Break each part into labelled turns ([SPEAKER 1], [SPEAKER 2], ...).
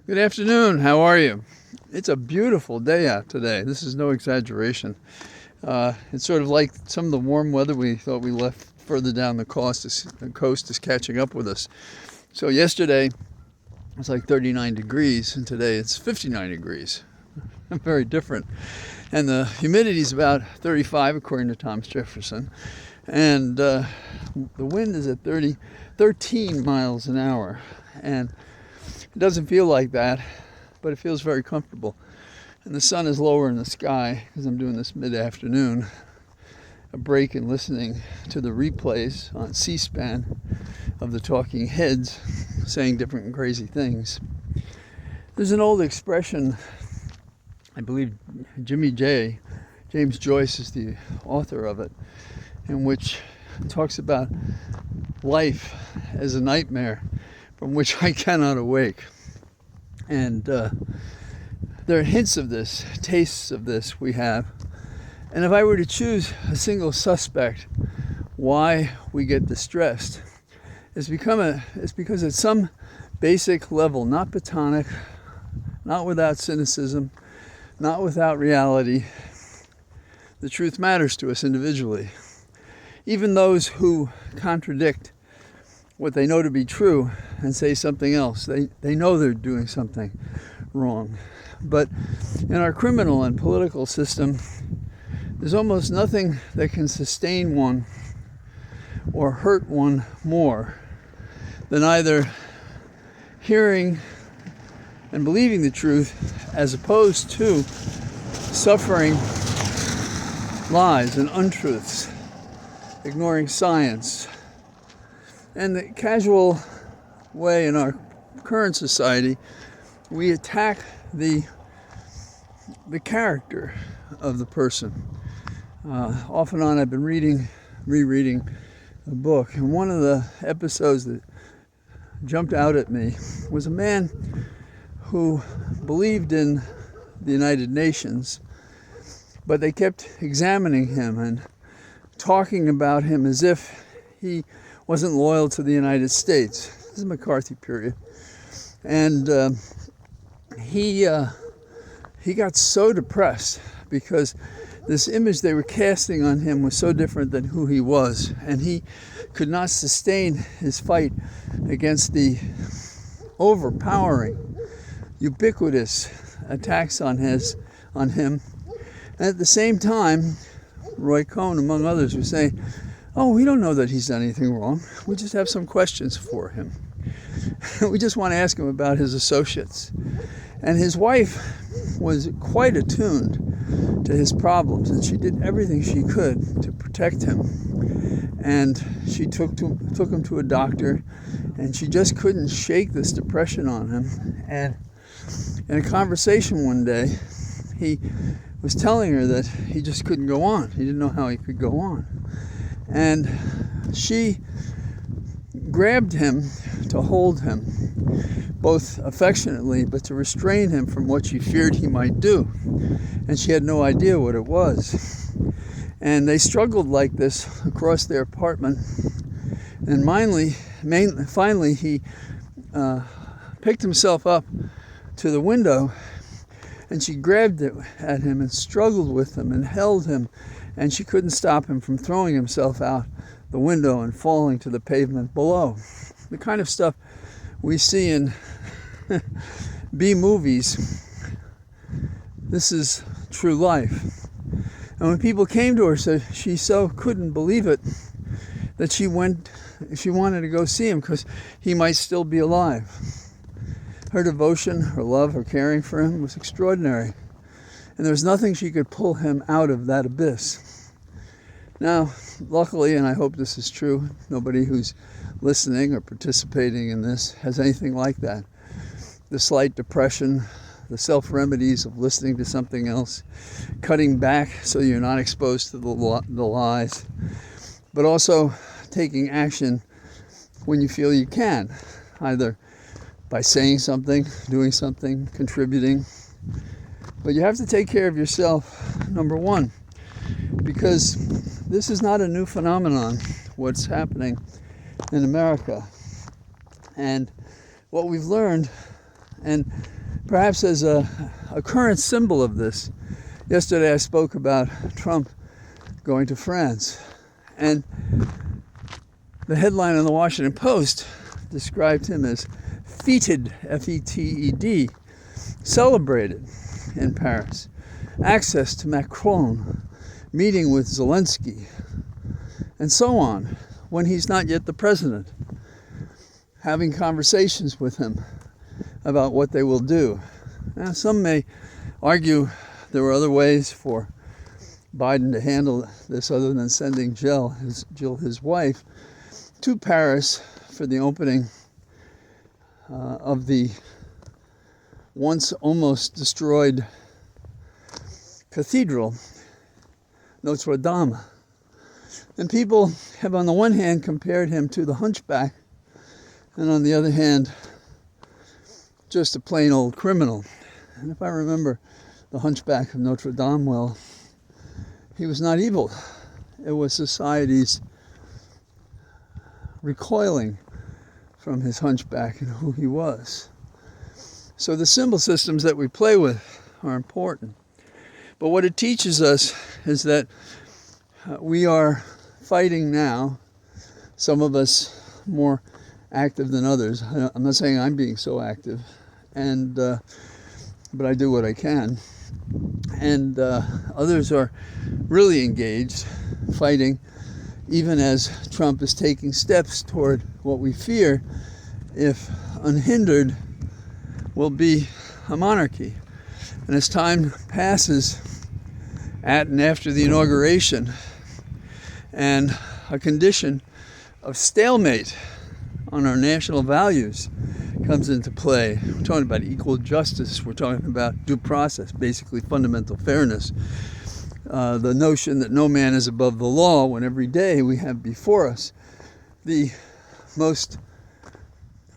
[SPEAKER 1] Good afternoon. How are you? It's a beautiful day out today. This is no exaggeration. It's sort of like some of the warm weather we thought we left further down the coast is catching up with us. So yesterday it was like 39 degrees, and today it's 59 degrees. Very different. And the humidity is about 35, according to Thomas Jefferson. And the wind is at 13 miles an hour. And it doesn't feel like that, but it feels very comfortable. And the sun is lower in the sky because I'm doing this mid-afternoon, a break in listening to the replays on C-SPAN of the talking heads saying different and crazy things. There's an old expression, I believe James Joyce is the author of it, in which it talks about life as a nightmare from which I cannot awake. And there are hints of this, tastes of this we have. And if I were to choose a single suspect why we get distressed, it's because at some basic level, not platonic, not without cynicism, not without reality, the truth matters to us individually. Even those who contradict what they know to be true and say something else, they know they're doing something wrong. But in our criminal and political system, there's almost nothing that can sustain one or hurt one more than either hearing and believing the truth as opposed to suffering lies and untruths, ignoring science. And the casual way in our current society, we attack the character of the person. Off and on, I've been rereading the book, and one of the episodes that jumped out at me was a man who believed in the United Nations, but they kept examining him and talking about him as if he wasn't loyal to the United States. This is McCarthy period. And he got so depressed because this image they were casting on him was so different than who he was. And he could not sustain his fight against the overpowering, ubiquitous attacks on him. And at the same time, Roy Cohn, among others, was saying, "Oh, we don't know that he's done anything wrong. We just have some questions for him. We just want to ask him about his associates." And his wife was quite attuned to his problems, and she did everything she could to protect him. And she took him to a doctor, and she just couldn't shake this depression on him. And in a conversation one day, he was telling her that he just couldn't go on. He didn't know how he could go on. And she grabbed him to hold him, both affectionately, but to restrain him from what she feared he might do. And she had no idea what it was. And they struggled like this across their apartment. And finally he picked himself up to the window, and she grabbed it at him and struggled with him and held him. And she couldn't stop him from throwing himself out the window and falling to the pavement below. The kind of stuff we see in B movies. This is true life. And when people came to her, said she so couldn't believe it that she wanted to go see him because he might still be alive. Her devotion, her love, her caring for him was extraordinary. And there was nothing she could pull him out of that abyss. Now, luckily, and I hope this is true, nobody who's listening or participating in this has anything like that. The slight depression, the self-remedies of listening to something else, cutting back so you're not exposed to the lies, but also taking action when you feel you can, either by saying something, doing something, contributing. But you have to take care of yourself, number one, because this is not a new phenomenon, what's happening in America. And what we've learned And perhaps as a current symbol of this, yesterday I spoke about Trump going to France. And the headline in the Washington Post described him as feted, F-E-T-E-D, celebrated in Paris. Access to Macron, meeting with Zelensky, and so on, when he's not yet the president, having conversations with him about what they will do. Now, some may argue there were other ways for Biden to handle this other than sending Jill, his wife, to Paris for the opening of the once almost destroyed cathedral, Notre Dame. And people have on the one hand compared him to the hunchback, and on the other hand, just a plain old criminal. And if I remember the hunchback of Notre Dame well, he was not evil. It was society's recoiling from his hunchback and who he was. So the symbol systems that we play with are important. But what it teaches us is that we are fighting now, some of us more active than others. I'm not saying I'm being so active, but I do what I can. And others are really engaged, fighting, even as Trump is taking steps toward what we fear, if unhindered, will be a monarchy. And as time passes, at and after the inauguration, and a condition of stalemate on our national values comes into play. We're talking about equal justice. We're talking about due process, basically fundamental fairness. The notion that no man is above the law, when every day we have before us the most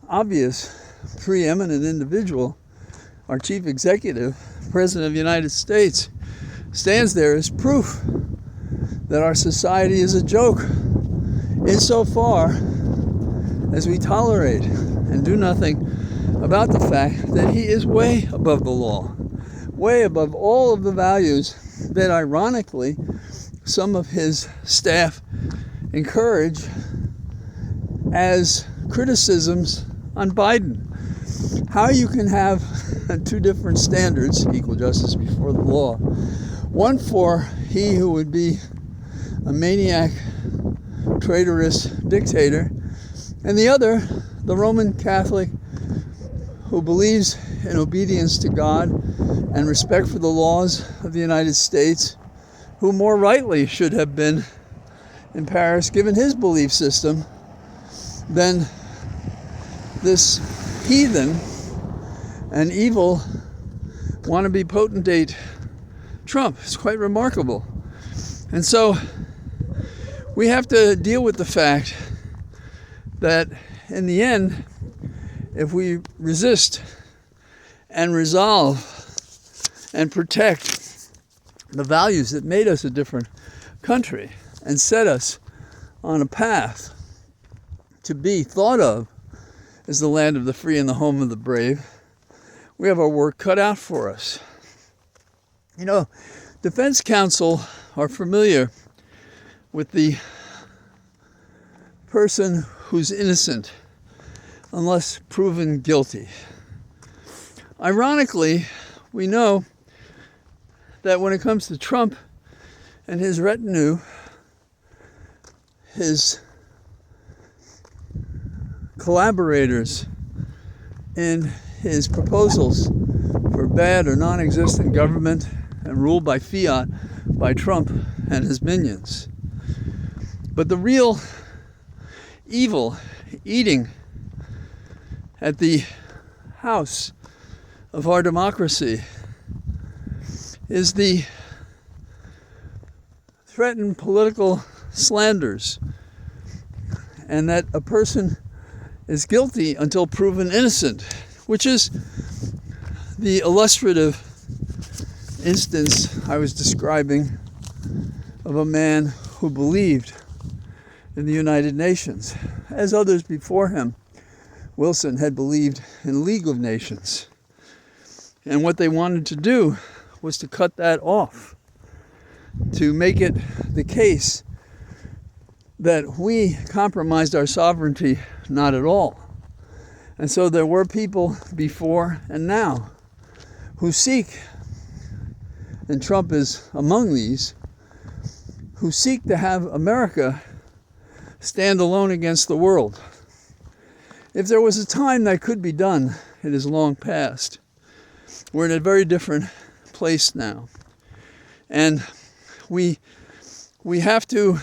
[SPEAKER 1] obvious, preeminent individual, our chief executive, President of the United States, stands there as proof that our society is a joke insofar as we tolerate and do nothing about the fact that he is way above the law, way above all of the values that, ironically, some of his staff encourage as criticisms on Biden. How you can have two different standards, equal justice before the law, one for he who would be a maniac, traitorous dictator, and the other, the Roman Catholic who believes in obedience to God and respect for the laws of the United States, who more rightly should have been in Paris, given his belief system, than this heathen and evil wannabe potentate Trump. It's quite remarkable. And so we have to deal with the fact that in the end, if we resist and resolve and protect the values that made us a different country and set us on a path to be thought of as the land of the free and the home of the brave, we have our work cut out for us. You know, defense counsel are familiar with the person who's innocent unless proven guilty. Ironically, we know that when it comes to Trump and his retinue, his collaborators in his proposals for bad or non-existent government and rule by fiat by Trump and his minions. But the real evil eating at the house of our democracy is the threatened political slanders, and that a person is guilty until proven innocent, which is the illustrative instance I was describing of a man who believed in the United Nations, as others before him. Wilson had believed in League of Nations. And what they wanted to do was to cut that off, to make it the case that we compromised our sovereignty. Not at all. And so there were people before and now who seek, and Trump is among these, who seek to have America stand alone against the world. If there was a time that could be done, it is long past. We're in a very different place now. And we have to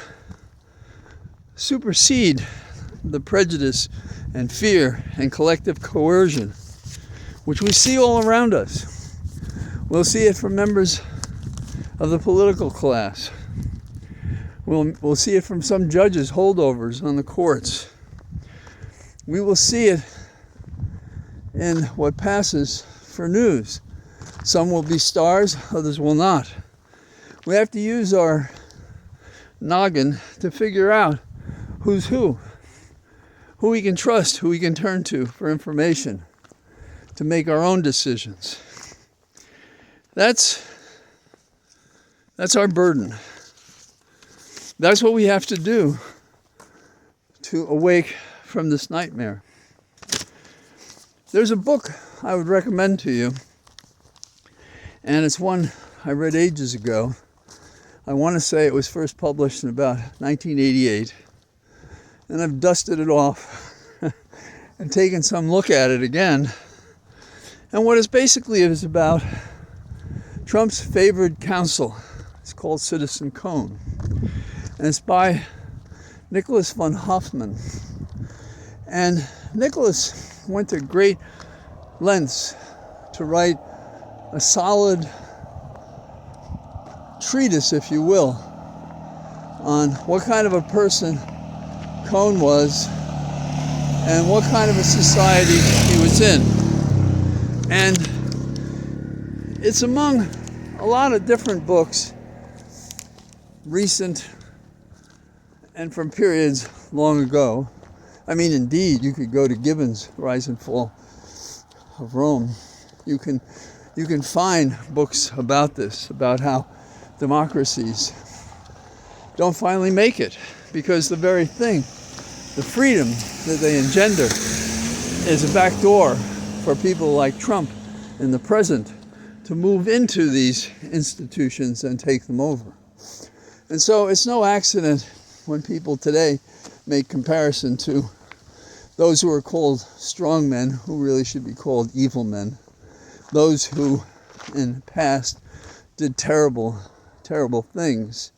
[SPEAKER 1] supersede the prejudice and fear and collective coercion, which we see all around us. We'll see it from members of the political class. We'll see it from some judges, holdovers on the courts. We will see it in what passes for news. Some will be stars, others will not. We have to use our noggin to figure out who's who we can trust, who we can turn to for information, to make our own decisions. That's our burden. That's what we have to do to awake from this nightmare. There's a book I would recommend to you, and it's one I read ages ago. I want to say it was first published in about 1988, and I've dusted it off and taken some look at it again. And what it basically is about Trump's favored counsel. It's called Citizen Cone. And it's by Nicholas von Hoffman. And Nicholas went to great lengths to write a solid treatise, if you will, on what kind of a person Cone was and what kind of a society he was in. And it's among a lot of different books, recent and from periods long ago. I mean, indeed, you could go to Gibbon's Rise and Fall of Rome. You can find books about this, about how democracies don't finally make it, because the very thing, the freedom that they engender, is a backdoor for people like Trump in the present to move into these institutions and take them over. And so it's no accident when people today make comparison to those who are called strong men, who really should be called evil men, those who in the past did terrible, terrible things,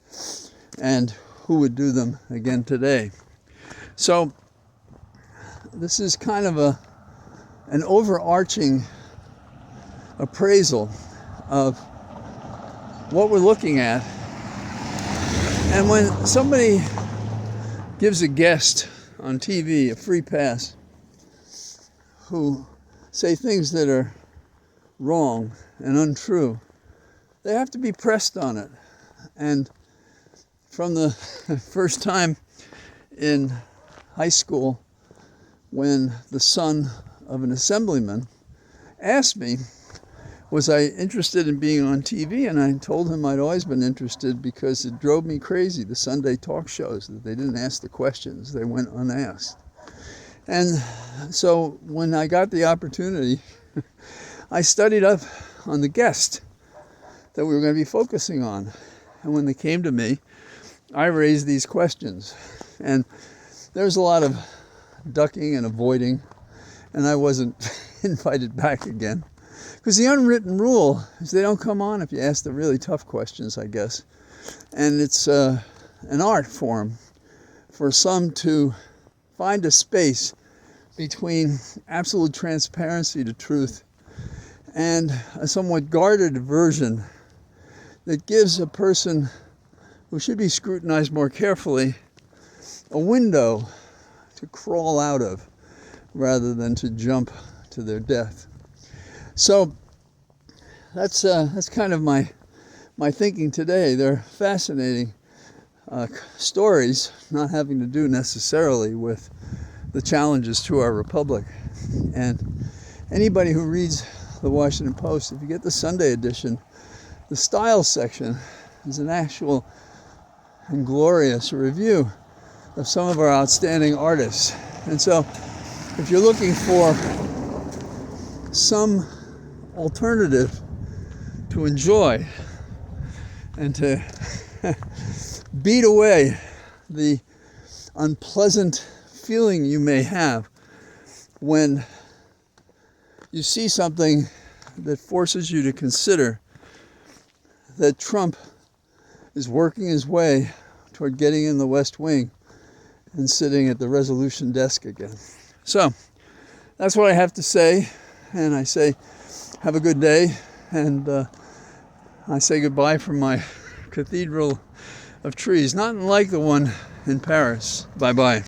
[SPEAKER 1] and who would do them again today. So this is kind of an overarching appraisal of what we're looking at. And when somebody gives a guest on TV a free pass who say things that are wrong and untrue, they have to be pressed on it. And from the first time in high school, when the son of an assemblyman asked me, was I interested in being on TV? And I told him I'd always been interested, because it drove me crazy, the Sunday talk shows, that they didn't ask the questions, they went unasked. And so when I got the opportunity, I studied up on the guest that we were going to be focusing on. And when they came to me, I raised these questions. And there's a lot of ducking and avoiding, and I wasn't invited back again. Because the unwritten rule is they don't come on if you ask the really tough questions, I guess. And it's an art form for some to find a space between absolute transparency to truth and a somewhat guarded version that gives a person who should be scrutinized more carefully a window to crawl out of rather than to jump to their death. So that's kind of my thinking today. They're fascinating stories, not having to do necessarily with the challenges to our republic. And anybody who reads the Washington Post, if you get the Sunday edition, the style section is an actual and glorious review of some of our outstanding artists. And so if you're looking for some alternative to enjoy and to beat away the unpleasant feeling you may have when you see something that forces you to consider that Trump is working his way toward getting in the West Wing and sitting at the resolution desk again. So that's what I have to say, and I say have a good day, and I say goodbye from my cathedral of trees, not unlike the one in Paris. Bye-bye.